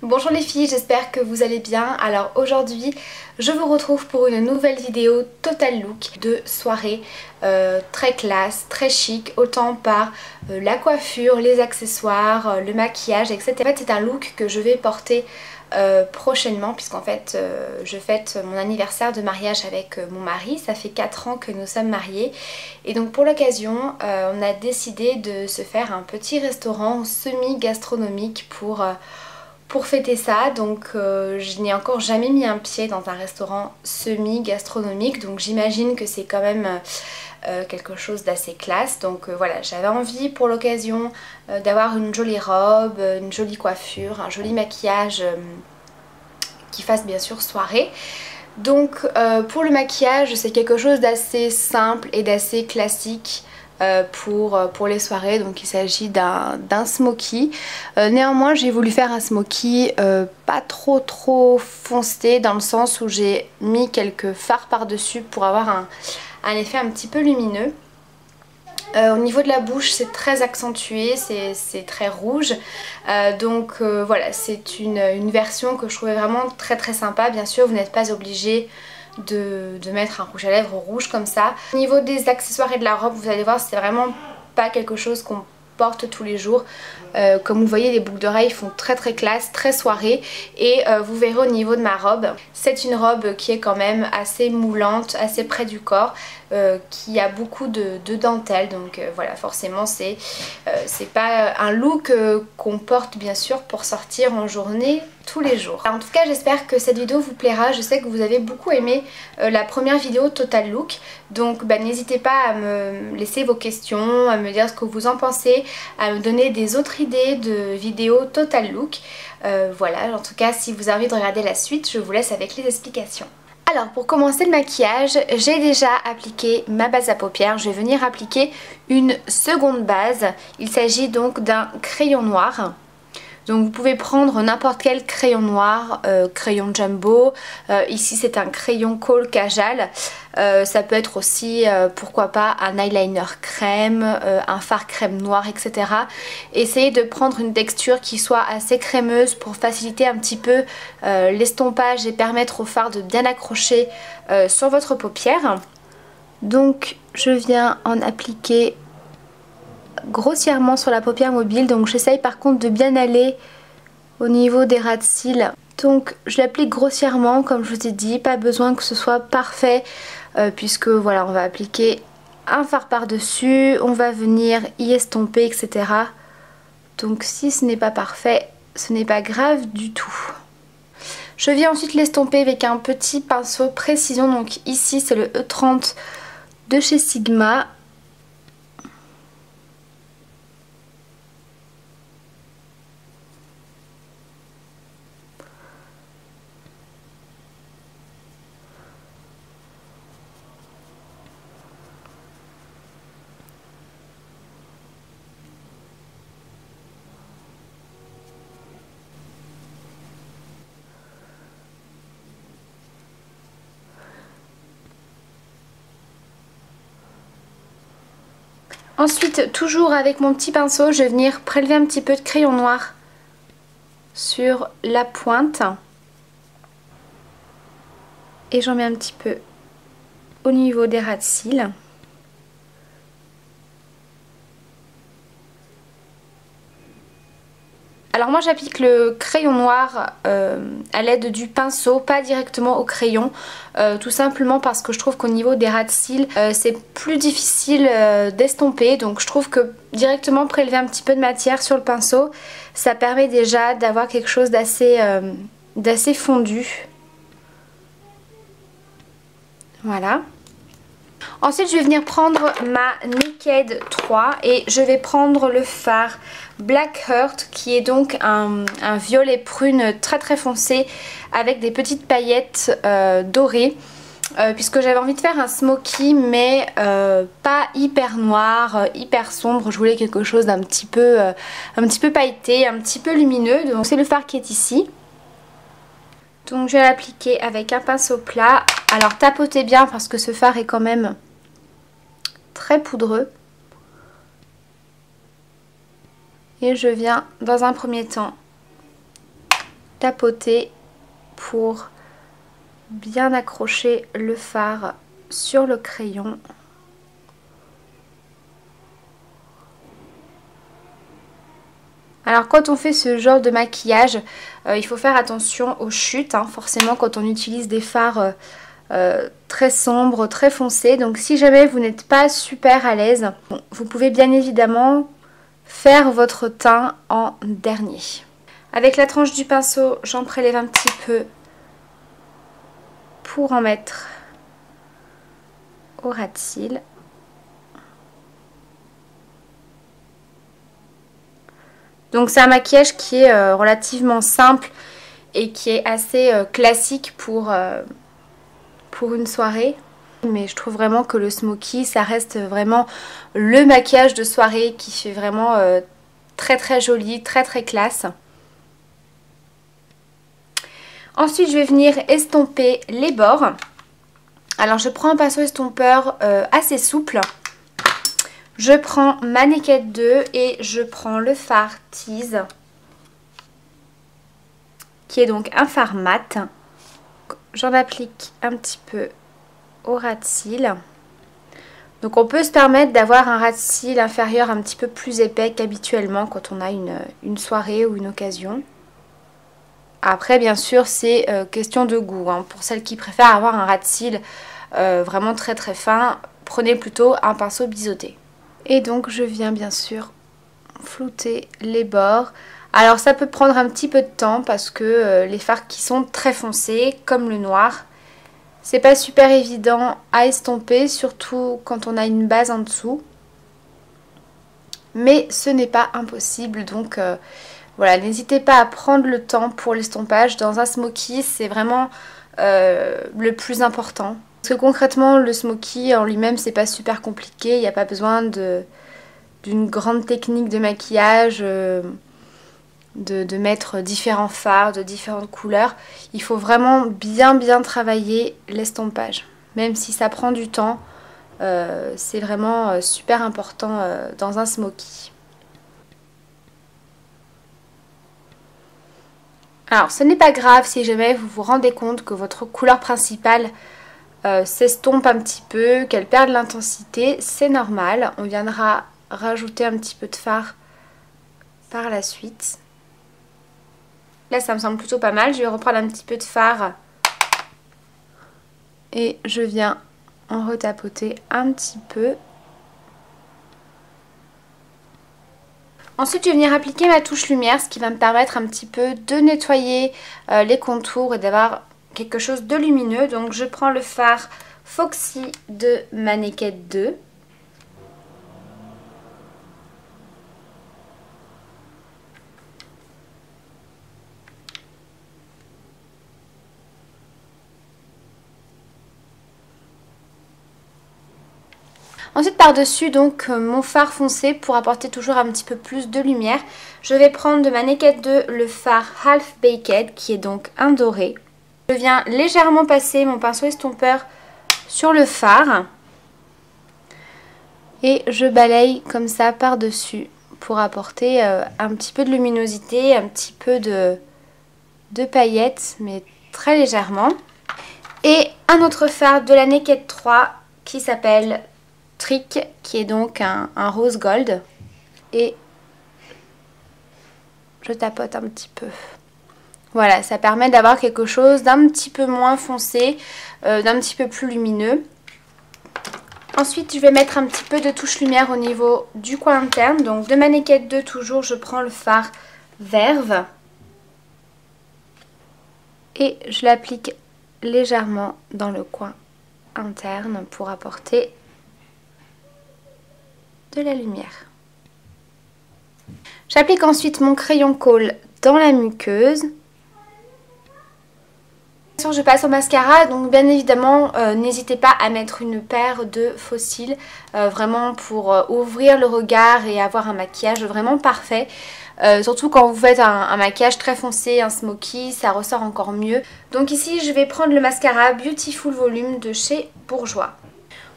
Bonjour les filles, j'espère que vous allez bien. Alors aujourd'hui je vous retrouve pour une nouvelle vidéo total look de soirée très classe, très chic, autant par la coiffure, les accessoires, le maquillage, etc. En fait c'est un look que je vais porter prochainement puisqu'en fait je fête mon anniversaire de mariage avec mon mari. Ça fait 4 ans que nous sommes mariés et donc pour l'occasion on a décidé de se faire un petit restaurant semi-gastronomique pour fêter ça. Donc je n'ai encore jamais mis un pied dans un restaurant semi-gastronomique, donc j'imagine que c'est quand même quelque chose d'assez classe. Donc voilà, j'avais envie pour l'occasion d'avoir une jolie robe, une jolie coiffure, un joli maquillage qui fasse bien sûr soirée. Donc pour le maquillage c'est quelque chose d'assez simple et d'assez classique pour les soirées. Donc il s'agit d'un smoky. Néanmoins j'ai voulu faire un smoky pas trop foncé, dans le sens où j'ai mis quelques fards par dessus pour avoir un effet un petit peu lumineux. Au niveau de la bouche c'est très accentué, c'est très rouge, donc voilà, c'est une version que je trouvais vraiment très sympa. Bien sûr vous n'êtes pas obligé de mettre un rouge à lèvres rouge comme ça. Au niveau des accessoires et de la robe, vous allez voir, c'est vraiment pas quelque chose qu'on porte tous les jours. Comme vous voyez, les boucles d'oreilles font très classe, très soirée. Et vous verrez au niveau de ma robe, c'est une robe qui est quand même assez moulante, assez près du corps, qui a beaucoup de dentelle. Donc voilà, forcément c'est pas un look qu'on porte bien sûr pour sortir en journée tous les jours. Alors, en tout cas j'espère que cette vidéo vous plaira. Je sais que vous avez beaucoup aimé la première vidéo Total Look, donc n'hésitez pas à me laisser vos questions, à me dire ce que vous en pensez, à me donner des autres idées de vidéos Total Look. Voilà, en tout cas si vous avez envie de regarder la suite, je vous laisse avec les explications. Alors pour commencer le maquillage, j'ai déjà appliqué ma base à paupières. Je vais venir appliquer une seconde base. Il s'agit donc d'un crayon noir. Donc vous pouvez prendre n'importe quel crayon noir, crayon jumbo, ici c'est un crayon Kohl Kajal, ça peut être aussi pourquoi pas un eyeliner crème, un fard crème noir, etc. Essayez de prendre une texture qui soit assez crémeuse pour faciliter un petit peu l'estompage et permettre au fard de bien accrocher sur votre paupière. Donc je viens en appliquer grossièrement sur la paupière mobile, donc j'essaye par contre de bien aller au niveau des ras de cils. Donc je l'applique grossièrement comme je vous ai dit, pas besoin que ce soit parfait puisque voilà, on va appliquer un fard par dessus, on va venir y estomper, etc. Donc si ce n'est pas parfait, ce n'est pas grave du tout. Je viens ensuite l'estomper avec un petit pinceau précision, donc ici c'est le E30 de chez Sigma. Ensuite, toujours avec mon petit pinceau, je vais venir prélever un petit peu de crayon noir sur la pointe. Et j'en mets un petit peu au niveau des ras de cils. Alors moi j'applique le crayon noir à l'aide du pinceau, pas directement au crayon, tout simplement parce que je trouve qu'au niveau des ras de cils c'est plus difficile d'estomper. Donc je trouve que directement prélever un petit peu de matière sur le pinceau, ça permet déjà d'avoir quelque chose d'assez fondu. Voilà. Ensuite je vais venir prendre ma Naked 3 et je vais prendre le fard Black Heart qui est donc un violet prune très foncé avec des petites paillettes dorées. Puisque j'avais envie de faire un smoky mais pas hyper noir, hyper sombre. Je voulais quelque chose d'un petit peu pailleté, un petit peu lumineux. Donc c'est le fard qui est ici. Donc je vais l'appliquer avec un pinceau plat. Alors tapotez bien parce que ce fard est quand même très poudreux. Et je viens dans un premier temps tapoter pour bien accrocher le fard sur le crayon. Alors quand on fait ce genre de maquillage, il faut faire attention aux chutes, hein, forcément quand on utilise des fards très sombres, très foncés. Donc si jamais vous n'êtes pas super à l'aise, vous pouvez bien évidemment faire votre teint en dernier. Avec la tranche du pinceau, j'en prélève un petit peu pour en mettre au ras de cils. Donc c'est un maquillage qui est relativement simple et qui est assez classique pour une soirée. Mais je trouve vraiment que le smoky, ça reste vraiment le maquillage de soirée qui fait vraiment très très joli, très très classe. Ensuite, je vais venir estomper les bords. Alors, je prends un pinceau estompeur assez souple. Je prends ma Naked 2 et je prends le fard Tease, qui est donc un fard mat. J'en applique un petit peu au ras de cils. Donc on peut se permettre d'avoir un ras de cils inférieur un petit peu plus épais qu'habituellement quand on a une soirée ou une occasion. Après bien sûr c'est question de goût, hein. Pour celles qui préfèrent avoir un ras de cils vraiment très très fin, prenez plutôt un pinceau biseauté. Et donc je viens bien sûr flouter les bords. Alors ça peut prendre un petit peu de temps parce que les fards qui sont très foncés comme le noir, c'est pas super évident à estomper, surtout quand on a une base en dessous. Mais ce n'est pas impossible, donc voilà, n'hésitez pas à prendre le temps pour l'estompage. Dans un smoky, c'est vraiment le plus important. Parce que concrètement, le smoky en lui-même, c'est pas super compliqué. Il n'y a pas besoin d'une grande technique de maquillage, de mettre différents fards de différentes couleurs. Il faut vraiment bien travailler l'estompage. Même si ça prend du temps, c'est vraiment super important dans un smoky. Alors ce n'est pas grave si jamais vous vous rendez compte que votre couleur principale s'estompe un petit peu, qu'elle perd de l'intensité, c'est normal. On viendra rajouter un petit peu de fard par la suite. Là ça me semble plutôt pas mal, je vais reprendre un petit peu de fard et je viens en retapoter un petit peu. Ensuite je vais venir appliquer ma touche lumière, ce qui va me permettre un petit peu de nettoyer les contours et d'avoir quelque chose de lumineux. Donc je prends le fard Foxy de ma Naked 2. Ensuite par-dessus donc mon fard foncé pour apporter toujours un petit peu plus de lumière. Je vais prendre de ma Naked 2 le fard Half Baked qui est donc un doré. Je viens légèrement passer mon pinceau estompeur sur le fard. Et je balaye comme ça par-dessus pour apporter un petit peu de luminosité, un petit peu de paillettes mais très légèrement. Et un autre fard de la Naked 3 qui s'appelle Trick, qui est donc un rose gold, et je tapote un petit peu. Voilà, ça permet d'avoir quelque chose d'un petit peu moins foncé, d'un petit peu plus lumineux. Ensuite je vais mettre un petit peu de touche lumière au niveau du coin interne. Donc de ma Naked 2 toujours, je prends le fard Verve et je l'applique légèrement dans le coin interne pour apporter de la lumière. J'applique ensuite mon crayon colle dans la muqueuse. Je passe au mascara, donc bien évidemment n'hésitez pas à mettre une paire de faux cils, vraiment pour ouvrir le regard et avoir un maquillage vraiment parfait. Surtout quand vous faites un maquillage très foncé, un smoky, ça ressort encore mieux. Donc ici je vais prendre le mascara Beautiful Volume de chez Bourjois.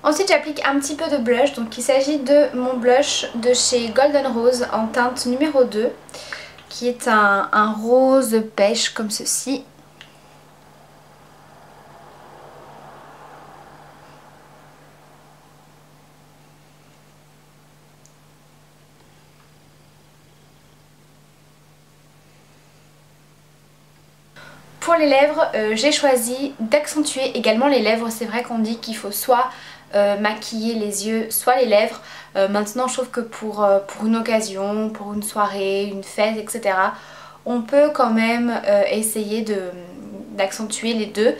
Ensuite j'applique un petit peu de blush, donc il s'agit de mon blush de chez Golden Rose en teinte numéro 2. qui est un rose pêche comme ceci. Pour les lèvres, j'ai choisi d'accentuer également les lèvres. C'est vrai qu'on dit qu'il faut soit maquiller les yeux, soit les lèvres. Maintenant je trouve que pour une occasion, pour une soirée, une fête, etc. on peut quand même essayer d'accentuer les deux.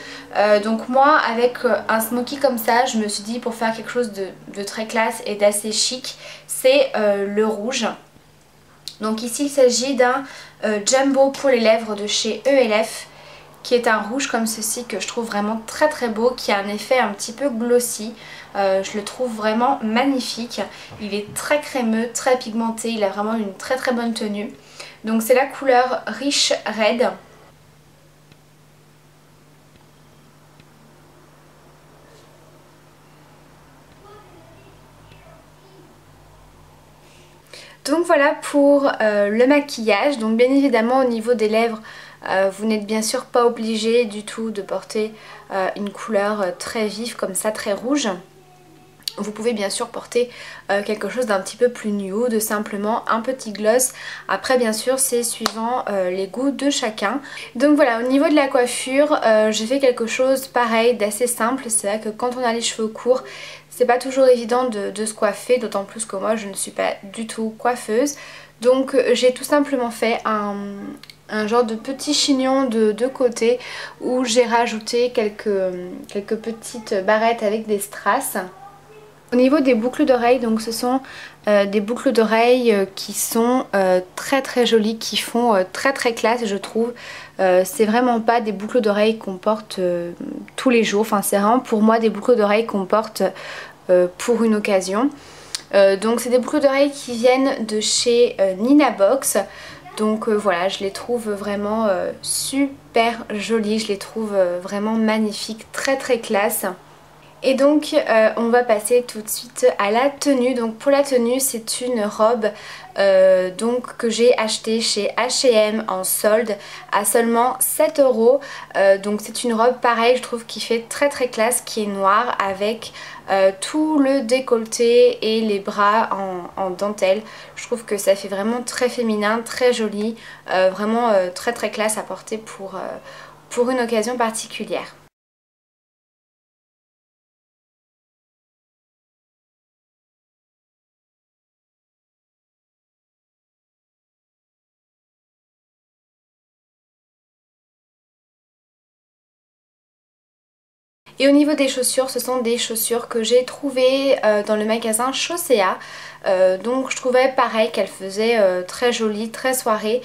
Donc moi avec un smoky comme ça, je me suis dit pour faire quelque chose de très classe et d'assez chic, c'est le rouge. Donc ici il s'agit d'un Jumbo pour les lèvres de chez ELF, qui est un rouge comme ceci que je trouve vraiment très très beau, qui a un effet un petit peu glossy. Je le trouve vraiment magnifique. Il est très crémeux, très pigmenté, il a vraiment une très très bonne tenue. Donc c'est la couleur Rich Red. Donc voilà pour le maquillage. Donc bien évidemment au niveau des lèvres, vous n'êtes bien sûr pas obligé du tout de porter une couleur très vive comme ça, très rouge. Vous pouvez bien sûr porter quelque chose d'un petit peu plus nude, simplement un petit gloss. Après bien sûr c'est suivant les goûts de chacun. Donc voilà, au niveau de la coiffure, j'ai fait quelque chose pareil d'assez simple. C'est vrai que quand on a les cheveux courts, c'est pas toujours évident de se coiffer, d'autant plus que moi je ne suis pas du tout coiffeuse. Donc j'ai tout simplement fait un genre de petit chignon de côté où j'ai rajouté quelques petites barrettes avec des strass. Au niveau des boucles d'oreilles, donc ce sont des boucles d'oreilles qui sont très très jolies, qui font très très classe je trouve. C'est vraiment pas des boucles d'oreilles qu'on porte tous les jours, enfin c'est vraiment pour moi des boucles d'oreilles qu'on porte pour une occasion. Donc c'est des boucles d'oreilles qui viennent de chez Nina Box. Donc voilà, je les trouve vraiment super jolies, je les trouve vraiment magnifiques, très très classe. Et donc on va passer tout de suite à la tenue. Donc pour la tenue c'est une robe donc que j'ai achetée chez H&M en solde à seulement 7 €. Donc c'est une robe pareil je trouve qui fait très très classe, qui est noire avec tout le décolleté et les bras en dentelle. Je trouve que ça fait vraiment très féminin, très joli, vraiment très très classe à porter pour une occasion particulière. Et au niveau des chaussures, ce sont des chaussures que j'ai trouvées dans le magasin Chaussea. Donc je trouvais pareil qu'elles faisaient très jolies, très soirée.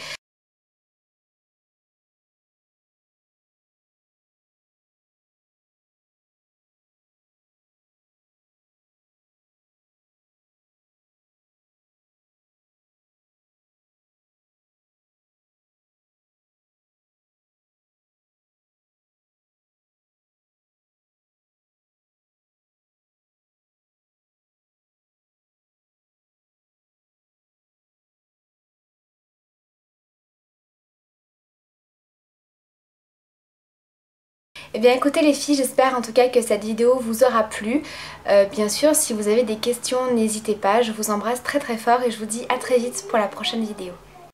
Eh bien écoutez les filles, j'espère en tout cas que cette vidéo vous aura plu. Bien sûr, si vous avez des questions, n'hésitez pas. Je vous embrasse très très fort et je vous dis à très vite pour la prochaine vidéo.